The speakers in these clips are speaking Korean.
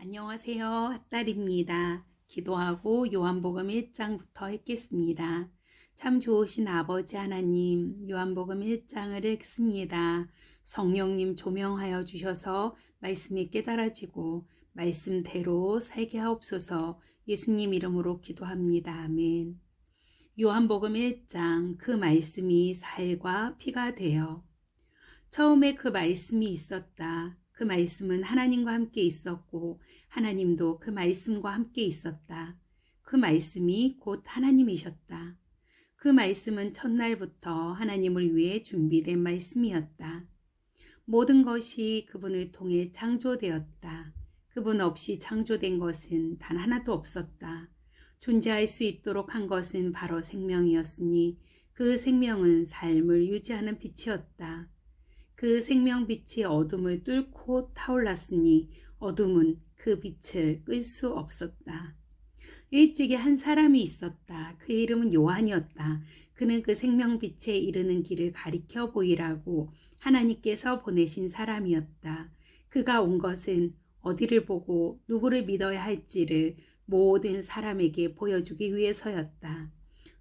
안녕하세요. 핫달입니다. 기도하고 요한복음 1장부터 읽겠습니다. 참 좋으신 아버지 하나님, 요한복음 1장을 읽습니다. 성령님 조명하여 주셔서 말씀이 깨달아지고 말씀대로 살게 하옵소서. 예수님 이름으로 기도합니다. 아멘. 요한복음 1장, 그 말씀이 살과 피가 되어. 처음에 그 말씀이 있었다. 그 말씀은 하나님과 함께 있었고 하나님도 그 말씀과 함께 있었다. 그 말씀이 곧 하나님이셨다. 그 말씀은 첫날부터 하나님을 위해 준비된 말씀이었다. 모든 것이 그분을 통해 창조되었다. 그분 없이 창조된 것은 단 하나도 없었다. 존재할 수 있도록 한 것은 바로 생명이었으니 그 생명은 삶을 유지하는 빛이었다. 그 생명빛이 어둠을 뚫고 타올랐으니 어둠은 그 빛을 끌 수 없었다. 일찍이 한 사람이 있었다. 그의 이름은 요한이었다. 그는 그 생명빛에 이르는 길을 가리켜 보이라고 하나님께서 보내신 사람이었다. 그가 온 것은 어디를 보고 누구를 믿어야 할지를 모든 사람에게 보여주기 위해서였다.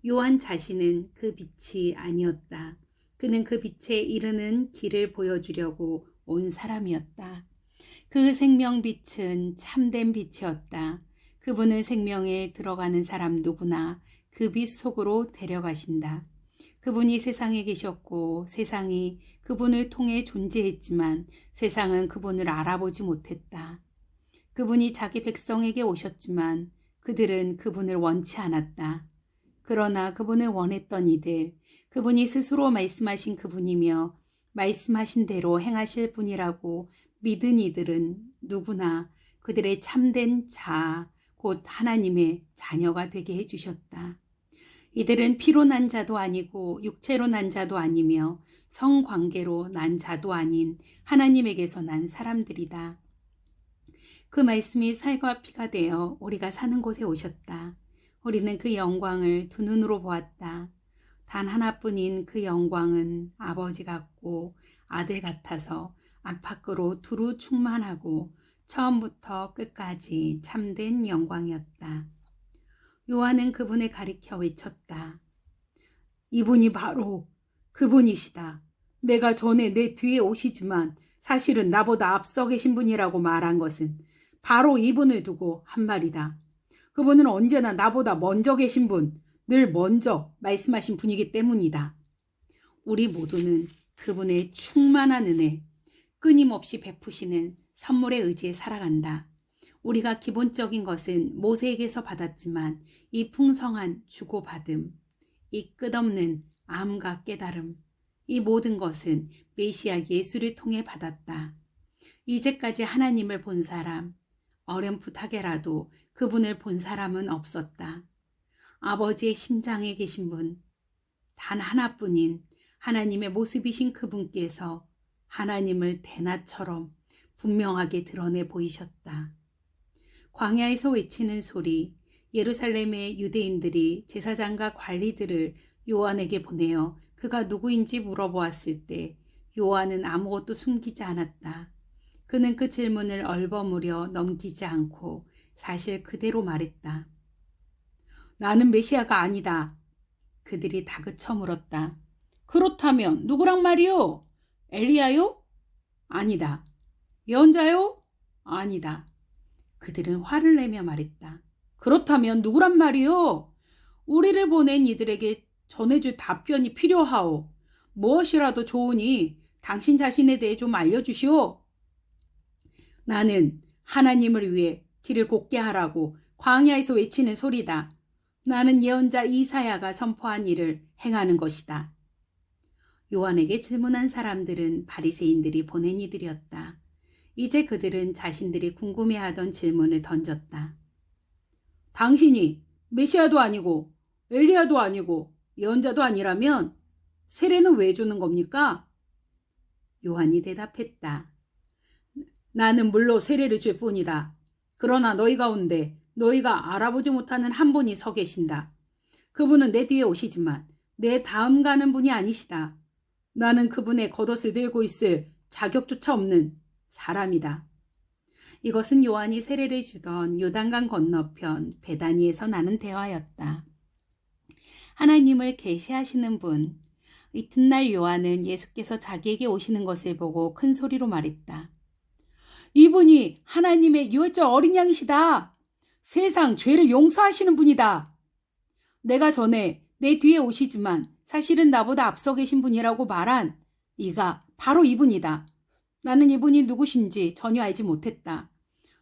요한 자신은 그 빛이 아니었다. 그는 그 빛에 이르는 길을 보여주려고 온 사람이었다. 그 생명빛은 참된 빛이었다. 그분은 생명에 들어가는 사람 누구나 그 빛 속으로 데려가신다. 그분이 세상에 계셨고 세상이 그분을 통해 존재했지만 세상은 그분을 알아보지 못했다. 그분이 자기 백성에게 오셨지만 그들은 그분을 원치 않았다. 그러나 그분을 원했던 이들, 그분이 스스로 말씀하신 그분이며 말씀하신 대로 행하실 분이라고 믿은 이들은 누구나 그들의 참된 자, 곧 하나님의 자녀가 되게 해주셨다. 이들은 피로 난 자도 아니고 육체로 난 자도 아니며 성관계로 난 자도 아닌 하나님에게서 난 사람들이다. 그 말씀이 살과 피가 되어 우리가 사는 곳에 오셨다. 우리는 그 영광을 두 눈으로 보았다. 단 하나뿐인 그 영광은 아버지 같고 아들 같아서 안팎으로 두루 충만하고 처음부터 끝까지 참된 영광이었다. 요한은 그분을 가리켜 외쳤다. 이분이 바로 그분이시다. 내가 전에 내 뒤에 오시지만 사실은 나보다 앞서 계신 분이라고 말한 것은 바로 이분을 두고 한 말이다. 그분은 언제나 나보다 먼저 계신 분, 늘 먼저 말씀하신 분이기 때문이다. 우리 모두는 그분의 충만한 은혜, 끊임없이 베푸시는 선물에 의지해 살아간다. 우리가 기본적인 것은 모세에게서 받았지만 이 풍성한 주고받음, 이 끝없는 암과 깨달음, 이 모든 것은 메시아 예수를 통해 받았다. 이제까지 하나님을 본 사람, 어렴풋하게라도 그분을 본 사람은 없었다. 아버지의 심장에 계신 분, 단 하나뿐인 하나님의 모습이신 그분께서 하나님을 대낮처럼 분명하게 드러내 보이셨다. 광야에서 외치는 소리, 예루살렘의 유대인들이 제사장과 관리들을 요한에게 보내어 그가 누구인지 물어보았을 때 요한은 아무것도 숨기지 않았다. 그는 그 질문을 얼버무려 넘기지 않고 사실 그대로 말했다. 나는 메시아가 아니다. 그들이 다그쳐 물었다. 그렇다면 누구랑 말이요? 엘리야요? 아니다. 예언자요? 아니다. 그들은 화를 내며 말했다. 그렇다면 누구란 말이요? 우리를 보낸 이들에게 전해줄 답변이 필요하오. 무엇이라도 좋으니 당신 자신에 대해 좀 알려주시오. 나는 하나님을 위해 길을 곱게 하라고 광야에서 외치는 소리다. 나는 예언자 이사야가 선포한 일을 행하는 것이다. 요한에게 질문한 사람들은 바리새인들이 보낸 이들이었다. 이제 그들은 자신들이 궁금해하던 질문을 던졌다. 당신이 메시아도 아니고 엘리야도 아니고 예언자도 아니라면 세례는 왜 주는 겁니까? 요한이 대답했다. 나는 물로 세례를 줄 뿐이다. 그러나 너희 가운데 너희가 알아보지 못하는 한 분이 서 계신다. 그분은 내 뒤에 오시지만 내 다음 가는 분이 아니시다. 나는 그분의 겉옷을 들고 있을 자격조차 없는 사람이다. 이것은 요한이 세례를 주던 요단강 건너편 베다니에서 나는 대화였다. 하나님을 계시하시는 분. 이튿날 요한은 예수께서 자기에게 오시는 것을 보고 큰 소리로 말했다. 이분이 하나님의 유월절 어린 양이시다. 세상 죄를 용서하시는 분이다. 내가 전에 내 뒤에 오시지만 사실은 나보다 앞서 계신 분이라고 말한 이가 바로 이분이다. 나는 이분이 누구신지 전혀 알지 못했다.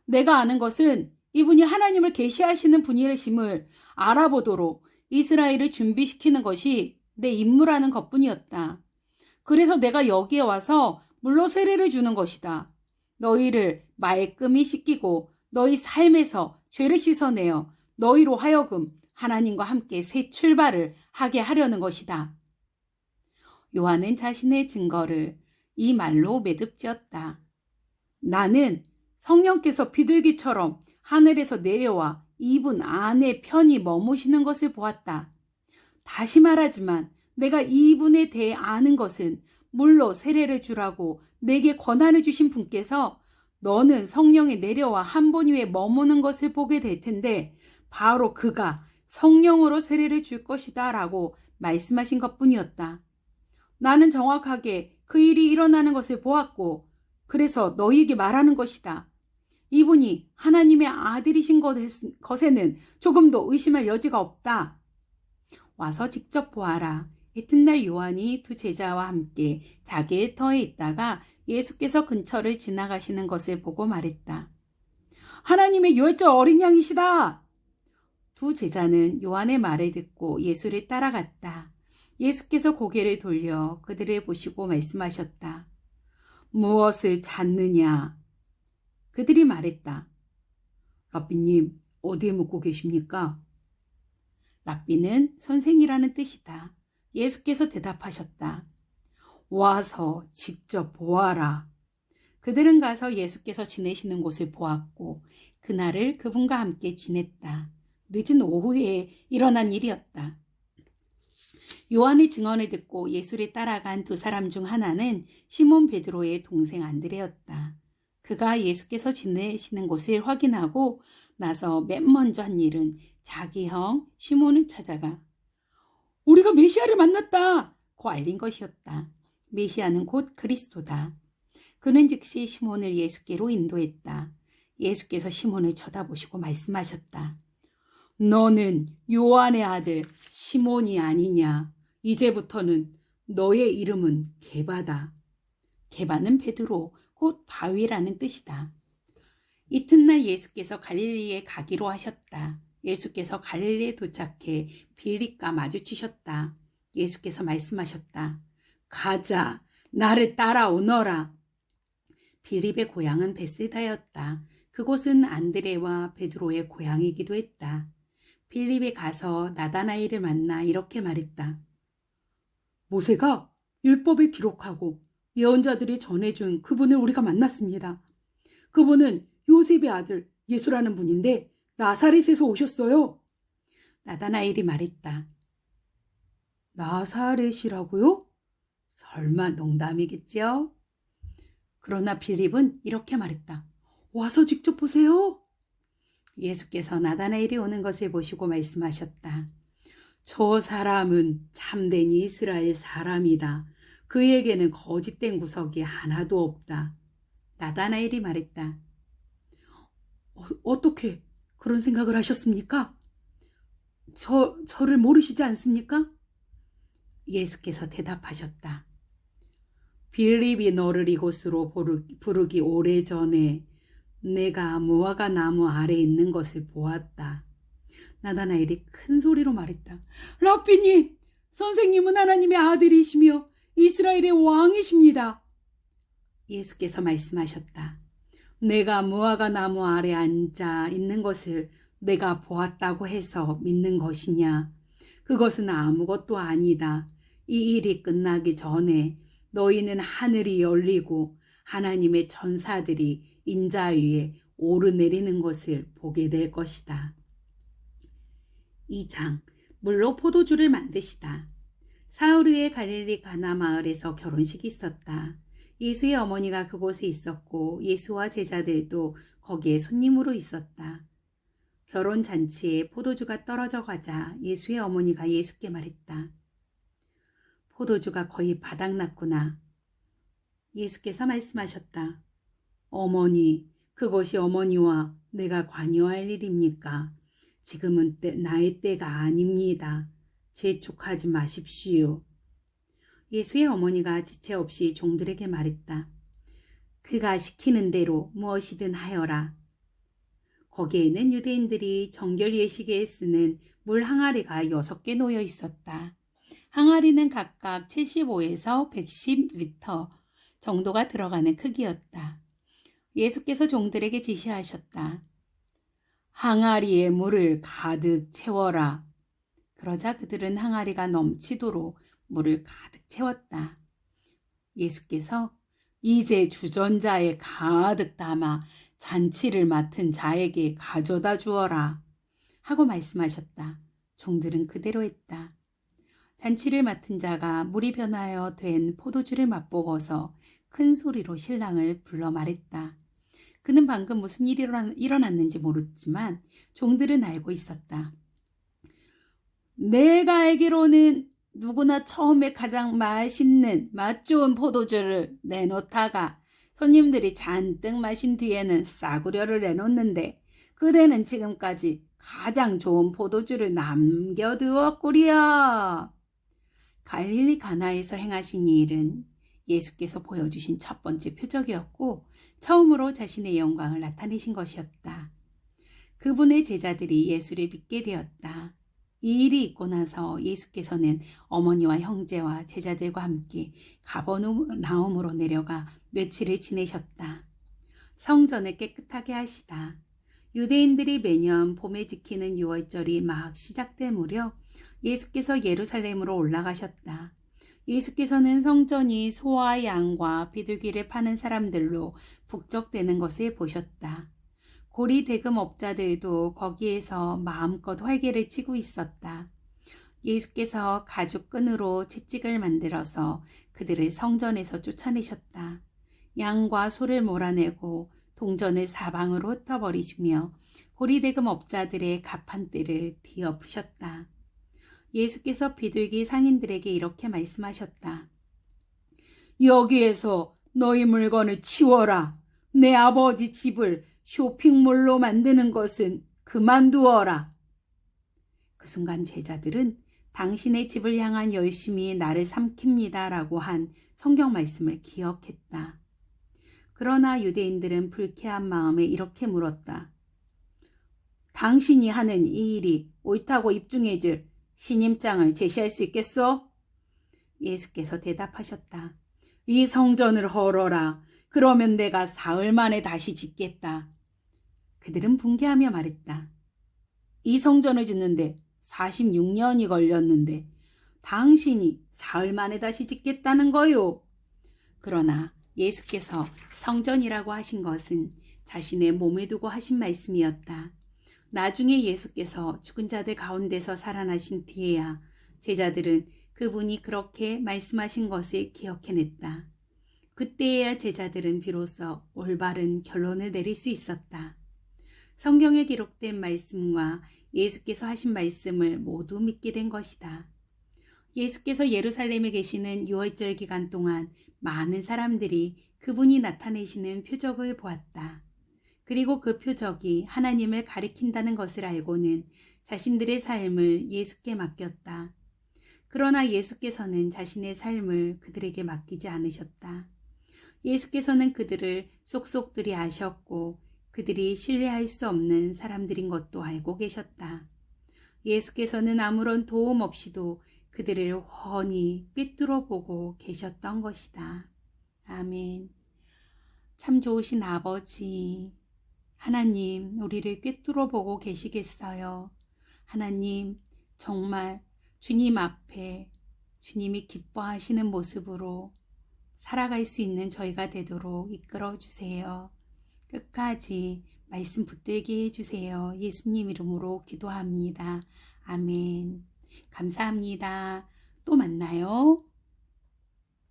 내가 아는 것은 이분이 하나님을 계시하시는 분이심을 알아보도록 이스라엘을 준비시키는 것이 내 임무라는 것뿐이었다. 그래서 내가 여기에 와서 물로 세례를 주는 것이다. 너희를 말끔히 씻기고 너희 삶에서 죄를 씻어내어 너희로 하여금 하나님과 함께 새 출발을 하게 하려는 것이다. 요한은 자신의 증거를 이 말로 매듭지었다. 나는 성령께서 비둘기처럼 하늘에서 내려와 이분 안에 편히 머무시는 것을 보았다. 다시 말하지만 내가 이분에 대해 아는 것은 물로 세례를 주라고 내게 권한을 주신 분께서 너는 성령이 내려와 한 분 위에 머무는 것을 보게 될 텐데 바로 그가 성령으로 세례를 줄 것이다 라고 말씀하신 것뿐이었다. 나는 정확하게 그 일이 일어나는 것을 보았고 그래서 너희에게 말하는 것이다. 이분이 하나님의 아들이신 것에는 조금도 의심할 여지가 없다. 와서 직접 보아라. 이튿날 요한이 두 제자와 함께 자기의 터에 있다가 예수께서 근처를 지나가시는 것을 보고 말했다. 하나님의 유월절 어린 양이시다. 두 제자는 요한의 말을 듣고 예수를 따라갔다. 예수께서 고개를 돌려 그들을 보시고 말씀하셨다. 무엇을 찾느냐? 그들이 말했다. 랍비님, 어디에 묵고 계십니까? 랍비는 선생이라는 뜻이다. 예수께서 대답하셨다. 와서 직접 보아라. 그들은 가서 예수께서 지내시는 곳을 보았고 그날을 그분과 함께 지냈다. 늦은 오후에 일어난 일이었다. 요한의 증언을 듣고 예수를 따라간 두 사람 중 하나는 시몬 베드로의 동생 안드레였다. 그가 예수께서 지내시는 곳을 확인하고 나서 맨 먼저 한 일은 자기 형 시몬을 찾아가 우리가 메시아를 만났다! 고 알린 것이었다. 메시아는 곧 그리스도다. 그는 즉시 시몬을 예수께로 인도했다. 예수께서 시몬을 쳐다보시고 말씀하셨다. 너는 요한의 아들 시몬이 아니냐. 이제부터는 너의 이름은 게바다. 게바는 베드로, 곧 바위라는 뜻이다. 이튿날 예수께서 갈릴리에 가기로 하셨다. 예수께서 갈릴리에 도착해 빌립과 마주치셨다. 예수께서 말씀하셨다. 가자, 나를 따라오너라. 빌립의 고향은 베세다였다. 그곳은 안드레와 베드로의 고향이기도 했다. 빌립이 가서 나다나엘을 만나 이렇게 말했다. 모세가 율법에 기록하고 예언자들이 전해준 그분을 우리가 만났습니다. 그분은 요셉의 아들 예수라는 분인데 나사렛에서 오셨어요. 나다나엘이 말했다. 나사렛이라고요? 설마 농담이겠죠? 그러나 빌립은 이렇게 말했다. 와서 직접 보세요. 예수께서 나다나엘이 오는 것을 보시고 말씀하셨다. 저 사람은 참된 이스라엘 사람이다. 그에게는 거짓된 구석이 하나도 없다. 나다나엘이 말했다. 어떻게 그런 생각을 하셨습니까? 저를 모르시지 않습니까? 예수께서 대답하셨다. 빌립이 너를 이곳으로 부르기 오래전에 내가 무화과 나무 아래 있는 것을 보았다. 나다나엘이 큰 소리로 말했다. 랍비님, 선생님은 하나님의 아들이시며 이스라엘의 왕이십니다. 예수께서 말씀하셨다. 내가 무화과 나무 아래 앉아 있는 것을 내가 보았다고 해서 믿는 것이냐? 그것은 아무것도 아니다. 이 일이 끝나기 전에 너희는 하늘이 열리고 하나님의 천사들이 인자 위에 오르내리는 것을 보게 될 것이다. 2장 물로 포도주를 만드시다. 사흘 후에 갈릴리 가나 마을에서 결혼식이 있었다. 예수의 어머니가 그곳에 있었고 예수와 제자들도 거기에 손님으로 있었다. 결혼 잔치에 포도주가 떨어져 가자 예수의 어머니가 예수께 말했다. 포도주가 거의 바닥났구나. 예수께서 말씀하셨다. 어머니, 그것이 어머니와 내가 관여할 일입니까? 지금은 나의 때가 아닙니다. 재촉하지 마십시오. 예수의 어머니가 지체 없이 종들에게 말했다. 그가 시키는 대로 무엇이든 하여라. 거기에는 유대인들이 정결 예식에 쓰는 물 항아리가 6개 놓여 있었다. 항아리는 각각 75에서 110리터 정도가 들어가는 크기였다. 예수께서 종들에게 지시하셨다. 항아리에 물을 가득 채워라. 그러자 그들은 항아리가 넘치도록 물을 가득 채웠다. 예수께서 이제 주전자에 가득 담아 잔치를 맡은 자에게 가져다 주어라 하고 말씀하셨다. 종들은 그대로 했다. 잔치를 맡은 자가 물이 변하여 된 포도주를 맛보고서 큰 소리로 신랑을 불러 말했다. 그는 방금 무슨 일이 일어났는지 모르지만 종들은 알고 있었다. 내가 알기로는 누구나 처음에 가장 맛있는 맛 좋은 포도주를 내놓다가 손님들이 잔뜩 마신 뒤에는 싸구려를 내놓는데 그대는 지금까지 가장 좋은 포도주를 남겨두었구려. 갈릴리 가나에서 행하신 이 일은 예수께서 보여주신 첫 번째 표적이었고 처음으로 자신의 영광을 나타내신 것이었다. 그분의 제자들이 예수를 믿게 되었다. 이 일이 있고 나서 예수께서는 어머니와 형제와 제자들과 함께 가버나움으로 내려가 며칠을 지내셨다. 성전을 깨끗하게 하시다. 유대인들이 매년 봄에 지키는 유월절이 막 시작될 무렵 예수께서 예루살렘으로 올라가셨다. 예수께서는 성전이 소와 양과 비둘기를 파는 사람들로 북적대는 것을 보셨다. 고리 대금업자들도 거기에서 마음껏 활개를 치고 있었다. 예수께서 가죽끈으로 채찍을 만들어서 그들을 성전에서 쫓아내셨다. 양과 소를 몰아내고 동전을 사방으로 흩어버리시며 고리 대금업자들의 가판대를 뒤엎으셨다. 예수께서 비둘기 상인들에게 이렇게 말씀하셨다. 여기에서 너희 물건을 치워라. 내 아버지 집을 쇼핑몰로 만드는 것은 그만두어라. 그 순간 제자들은 당신의 집을 향한 열심이 나를 삼킵니다 라고 한 성경 말씀을 기억했다. 그러나 유대인들은 불쾌한 마음에 이렇게 물었다. 당신이 하는 이 일이 옳다고 입증해줄 신임장을 제시할 수 있겠소? 예수께서 대답하셨다. 이 성전을 헐어라. 그러면 내가 사흘 만에 다시 짓겠다. 그들은 붕괴하며 말했다. 이 성전을 짓는데 46년이 걸렸는데 당신이 사흘 만에 다시 짓겠다는 거요. 그러나 예수께서 성전이라고 하신 것은 자신의 몸에 두고 하신 말씀이었다. 나중에 예수께서 죽은 자들 가운데서 살아나신 뒤에야 제자들은 그분이 그렇게 말씀하신 것을 기억해냈다. 그때에야 제자들은 비로소 올바른 결론을 내릴 수 있었다. 성경에 기록된 말씀과 예수께서 하신 말씀을 모두 믿게 된 것이다. 예수께서 예루살렘에 계시는 유월절 기간 동안 많은 사람들이 그분이 나타내시는 표적을 보았다. 그리고 그 표적이 하나님을 가리킨다는 것을 알고는 자신들의 삶을 예수께 맡겼다. 그러나 예수께서는 자신의 삶을 그들에게 맡기지 않으셨다. 예수께서는 그들을 쏙쏙들이 아셨고 그들이 신뢰할 수 없는 사람들인 것도 알고 계셨다. 예수께서는 아무런 도움 없이도 그들을 훤히 꿰뚫어 보고 계셨던 것이다. 아멘. 참 좋으신 아버지, 하나님, 우리를 꿰뚫어 보고 계시겠어요. 하나님, 정말 주님 앞에 주님이 기뻐하시는 모습으로 살아갈 수 있는 저희가 되도록 이끌어 주세요. 끝까지 말씀 붙들게 해주세요. 예수님 이름으로 기도합니다. 아멘. 감사합니다. 또 만나요.